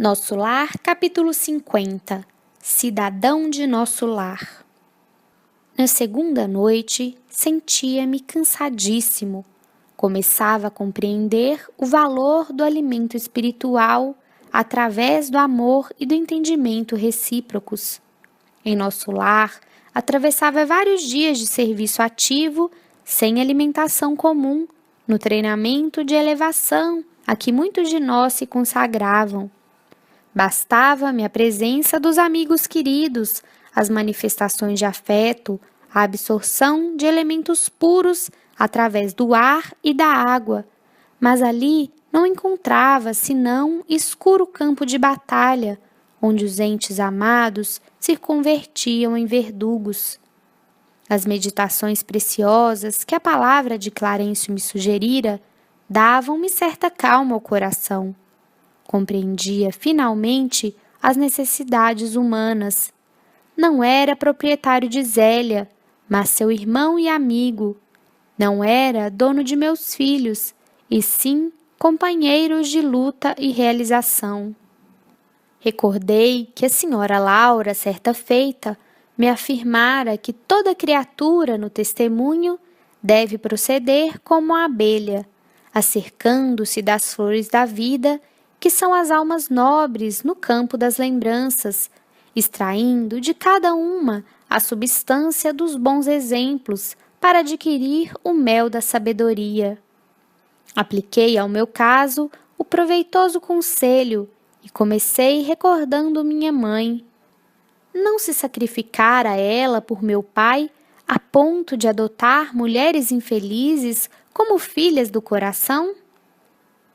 Nosso Lar, capítulo 50. Cidadão de nosso lar. Na segunda noite, sentia-me cansadíssimo. Começava a compreender o valor do alimento espiritual através do amor e do entendimento recíprocos. Em nosso lar, atravessava vários dias de serviço ativo, sem alimentação comum, no treinamento de elevação a que muitos de nós se consagravam. Bastava-me a presença dos amigos queridos, as manifestações de afeto, a absorção de elementos puros através do ar e da água, mas ali não encontrava senão escuro campo de batalha, onde os entes amados se convertiam em verdugos. As meditações preciosas que a palavra de Clarencio me sugerira davam-me certa calma ao coração. Compreendia finalmente as necessidades humanas. Não era proprietário de Zélia, mas seu irmão e amigo. Não era dono de meus filhos, e sim companheiros de luta e realização. Recordei que a senhora Laura, certa feita, me afirmara que toda criatura no testemunho deve proceder como a abelha, acercando-se das flores da vida, que são as almas nobres no campo das lembranças, extraindo de cada uma a substância dos bons exemplos para adquirir o mel da sabedoria. Apliquei ao meu caso o proveitoso conselho e comecei recordando minha mãe. Não se sacrificara ela por meu pai a ponto de adotar mulheres infelizes como filhas do coração?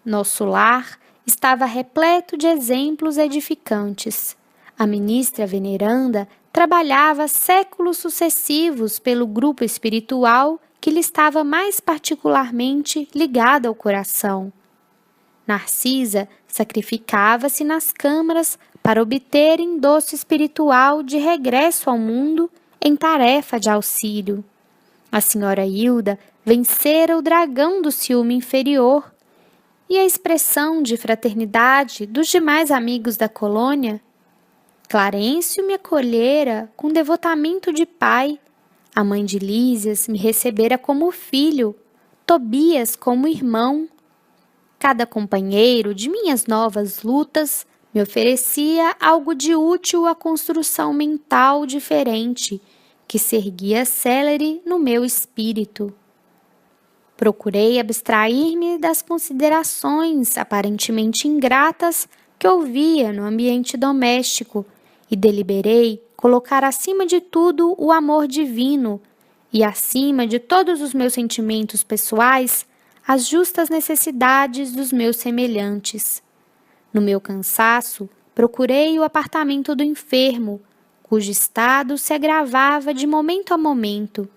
Nosso lar estava repleto de exemplos edificantes. A ministra veneranda trabalhava séculos sucessivos pelo grupo espiritual que lhe estava mais particularmente ligado ao coração. Narcisa sacrificava-se nas câmaras para obter endosso espiritual de regresso ao mundo em tarefa de auxílio. A senhora Hilda vencera o dragão do ciúme inferior, e a expressão de fraternidade dos demais amigos da colônia. Clarencio me acolhera com devotamento de pai, a mãe de Lísias me recebera como filho, Tobias como irmão. Cada companheiro de minhas novas lutas me oferecia algo de útil à construção mental diferente, que se erguia célere no meu espírito. Procurei abstrair-me das considerações aparentemente ingratas que ouvia no ambiente doméstico e deliberei colocar acima de tudo o amor divino e acima de todos os meus sentimentos pessoais as justas necessidades dos meus semelhantes. No meu cansaço, procurei o apartamento do enfermo, cujo estado se agravava de momento a momento.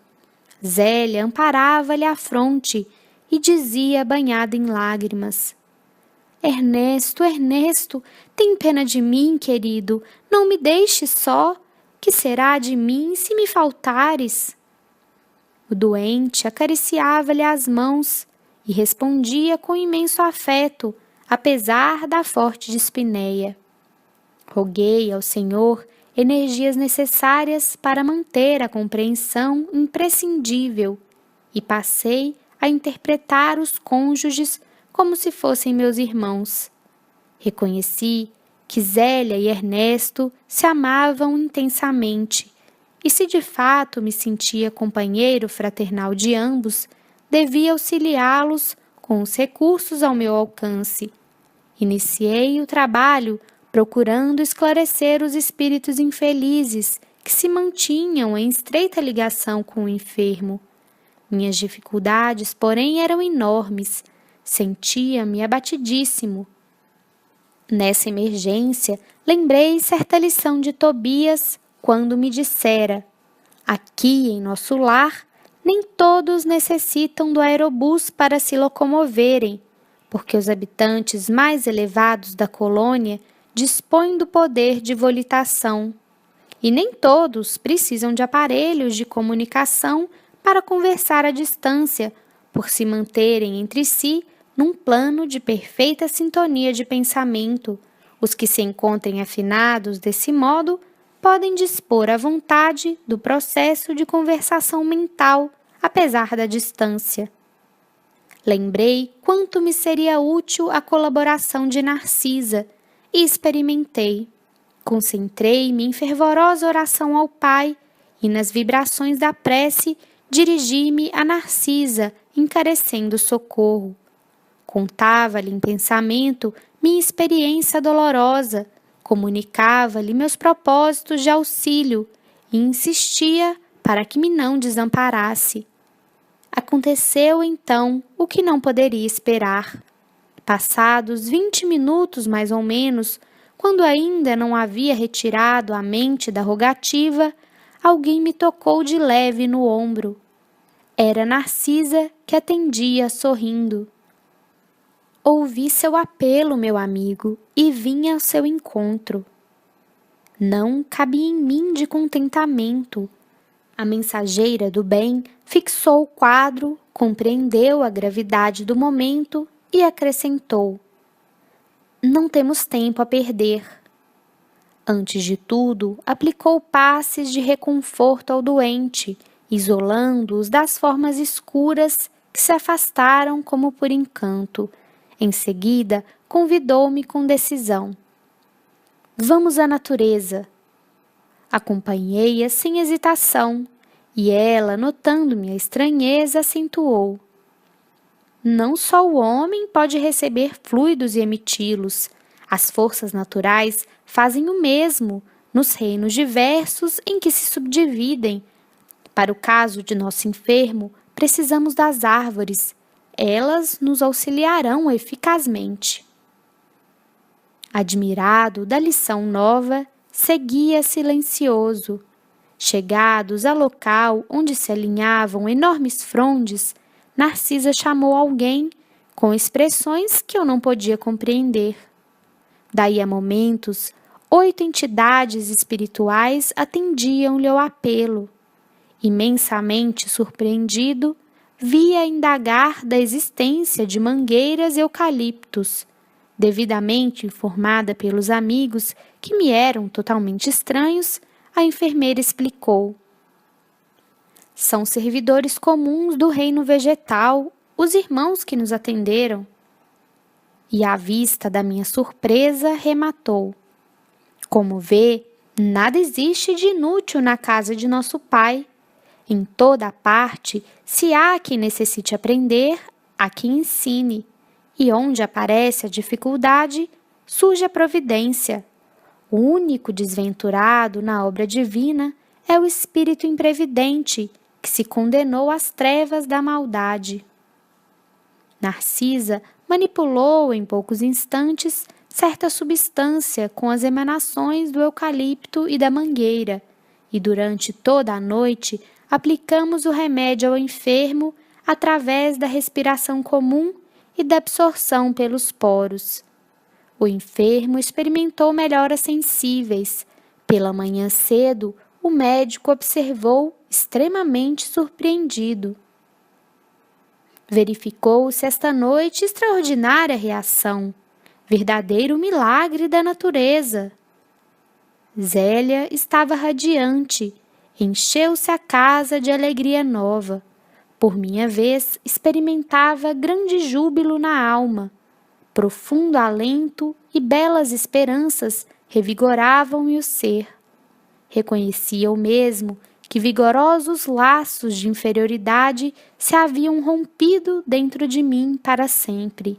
Zélia amparava-lhe a fronte e dizia banhada em lágrimas: Ernesto, Ernesto, tem pena de mim, querido, não me deixes só. Que será de mim se me faltares? O doente acariciava-lhe as mãos e respondia com imenso afeto, apesar da forte dispneia. Roguei ao Senhor energias necessárias para manter a compreensão imprescindível e passei a interpretar os cônjuges como se fossem meus irmãos. Reconheci que Zélia e Ernesto se amavam intensamente e se de fato me sentia companheiro fraternal de ambos, devia auxiliá-los com os recursos ao meu alcance. Iniciei o trabalho procurando esclarecer os espíritos infelizes que se mantinham em estreita ligação com o enfermo. Minhas dificuldades, porém, eram enormes. Sentia-me abatidíssimo. Nessa emergência, lembrei certa lição de Tobias quando me dissera: aqui em nosso lar, nem todos necessitam do aerobus para se locomoverem, porque os habitantes mais elevados da colônia dispõem do poder de volitação, e nem todos precisam de aparelhos de comunicação para conversar à distância, por se manterem entre si num plano de perfeita sintonia de pensamento, Os que se encontrem afinados desse modo podem dispor à vontade do processo de conversação mental, apesar da distância. Lembrei quanto me seria útil a colaboração de Narcisa e experimentei. Concentrei-me em fervorosa oração ao Pai e nas vibrações da prece dirigi-me a Narcisa, encarecendo socorro. Contava-lhe em pensamento minha experiência dolorosa, comunicava-lhe meus propósitos de auxílio e insistia para que me não desamparasse. Aconteceu então o que não poderia esperar. Passados 20 minutos mais ou menos, quando ainda não havia retirado a mente da rogativa, alguém me tocou de leve no ombro. Era Narcisa que atendia sorrindo. Ouvi seu apelo, meu amigo, e vim ao seu encontro. Não cabia em mim de contentamento. A mensageira do bem fixou o quadro, compreendeu a gravidade do momento e acrescentou: não temos tempo a perder. Antes de tudo, aplicou passes de reconforto ao doente, isolando-os das formas escuras que se afastaram como por encanto. Em seguida, convidou-me com decisão. Vamos à natureza. Acompanhei-a sem hesitação, e ela, notando minha estranheza, acentuou. Não só o homem pode receber fluidos e emiti-los. As forças naturais fazem o mesmo nos reinos diversos em que se subdividem. Para o caso de nosso enfermo, precisamos das árvores. Elas nos auxiliarão eficazmente. Admirado da lição nova, seguia silencioso. Chegados ao local onde se alinhavam enormes frondes, Narcisa chamou alguém com expressões que eu não podia compreender. Daí a momentos, 8 entidades espirituais atendiam-lhe ao apelo. Imensamente surpreendido, via indagar da existência de mangueiras e eucaliptos. Devidamente informada pelos amigos, que me eram totalmente estranhos, a enfermeira explicou. São servidores comuns do reino vegetal, os irmãos que nos atenderam. E à vista da minha surpresa, rematou. Como vê, nada existe de inútil na casa de nosso pai. Em toda a parte, se há quem necessite aprender, há quem ensine. E onde aparece a dificuldade, surge a providência. O único desventurado na obra divina é o espírito imprevidente, que se condenou às trevas da maldade. Narcisa manipulou em poucos instantes certa substância com as emanações do eucalipto e da mangueira, e durante toda a noite aplicamos o remédio ao enfermo através da respiração comum e da absorção pelos poros. O enfermo experimentou melhoras sensíveis. Pela manhã cedo, o médico observou extremamente surpreendido. Verificou-se esta noite extraordinária reação, verdadeiro milagre da natureza. Zélia estava radiante, encheu-se a casa de alegria nova. Por minha vez, experimentava grande júbilo na alma. Profundo alento e belas esperanças revigoravam-me o ser. Reconhecia eu mesmo que vigorosos laços de inferioridade se haviam rompido dentro de mim para sempre.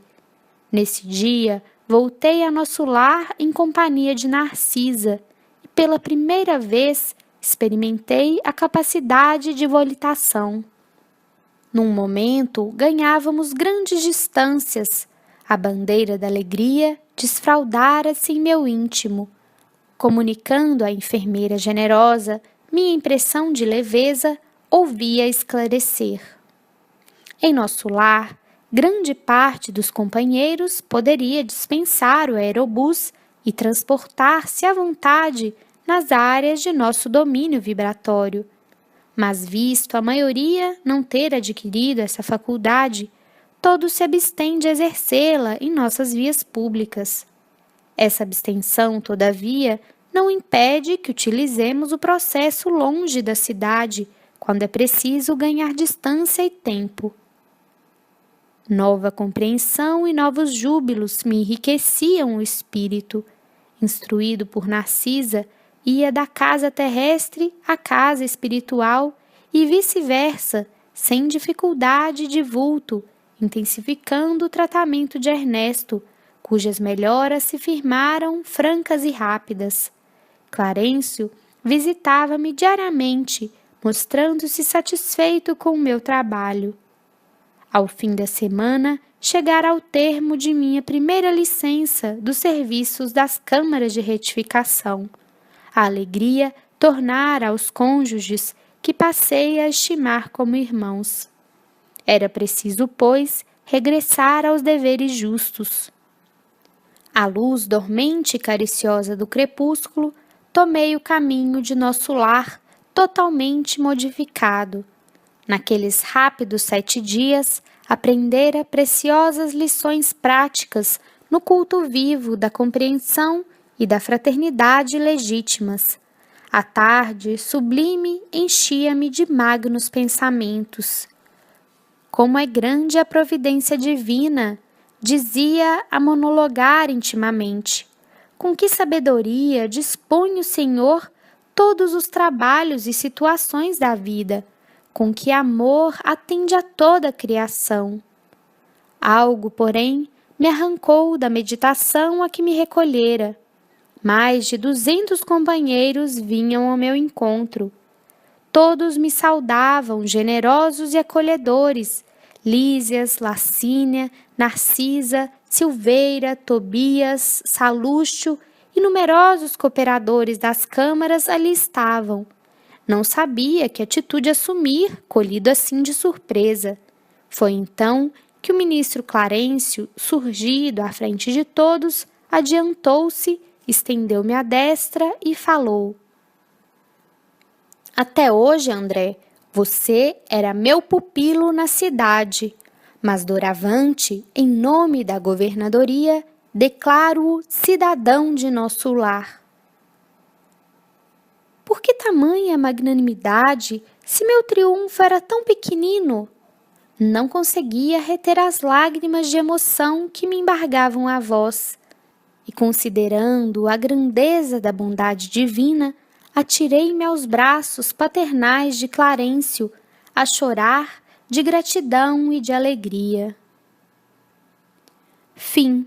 Nesse dia, voltei a nosso lar em companhia de Narcisa e, pela primeira vez, experimentei a capacidade de volitação. Num momento, ganhávamos grandes distâncias. A bandeira da alegria desfraldara-se em meu íntimo, comunicando à enfermeira generosa minha impressão de leveza, ouvia esclarecer. Em nosso lar, grande parte dos companheiros poderia dispensar o aerobus e transportar-se à vontade nas áreas de nosso domínio vibratório. Mas visto a maioria não ter adquirido essa faculdade, todos se abstêm de exercê-la em nossas vias públicas. Essa abstenção, todavia, não impede que utilizemos o processo longe da cidade, quando é preciso ganhar distância e tempo. Nova compreensão e novos júbilos me enriqueciam o espírito. Instruído por Narcisa, ia da casa terrestre à casa espiritual e vice-versa, sem dificuldade de vulto, intensificando o tratamento de Ernesto, cujas melhoras se firmaram francas e rápidas. Clarencio visitava-me diariamente, mostrando-se satisfeito com o meu trabalho. Ao fim da semana, chegara ao termo de minha primeira licença dos serviços das câmaras de retificação. A alegria tornara aos cônjuges que passei a estimar como irmãos. Era preciso, pois, regressar aos deveres justos. À luz dormente e cariciosa do crepúsculo, tomei o caminho de nosso lar totalmente modificado. Naqueles rápidos 7 dias, aprendera preciosas lições práticas no culto vivo da compreensão e da fraternidade legítimas. À tarde, sublime, enchia-me de magnos pensamentos. Como é grande a providência divina, dizia a monologar intimamente. Com que sabedoria dispõe o Senhor todos os trabalhos e situações da vida, com que amor atende a toda a criação. Algo, porém, me arrancou da meditação a que me recolhera. Mais de 200 companheiros vinham ao meu encontro. Todos me saudavam, generosos e acolhedores, Lísias, Lacínia, Narcisa, Silveira, Tobias, Salúcio e numerosos cooperadores das câmaras ali estavam. Não sabia que atitude assumir, colhido assim de surpresa. Foi então que o ministro Clarencio, surgido à frente de todos, adiantou-se, estendeu-me a destra e falou: Até hoje, André, você era meu pupilo na cidade, mas doravante, em nome da governadoria, declaro-o cidadão de nosso lar. Por que tamanha magnanimidade, se meu triunfo era tão pequenino? Não conseguia reter as lágrimas de emoção que me embargavam a voz, e considerando a grandeza da bondade divina, atirei-me aos braços paternais de Clarencio, a chorar de gratidão e de alegria. Fim.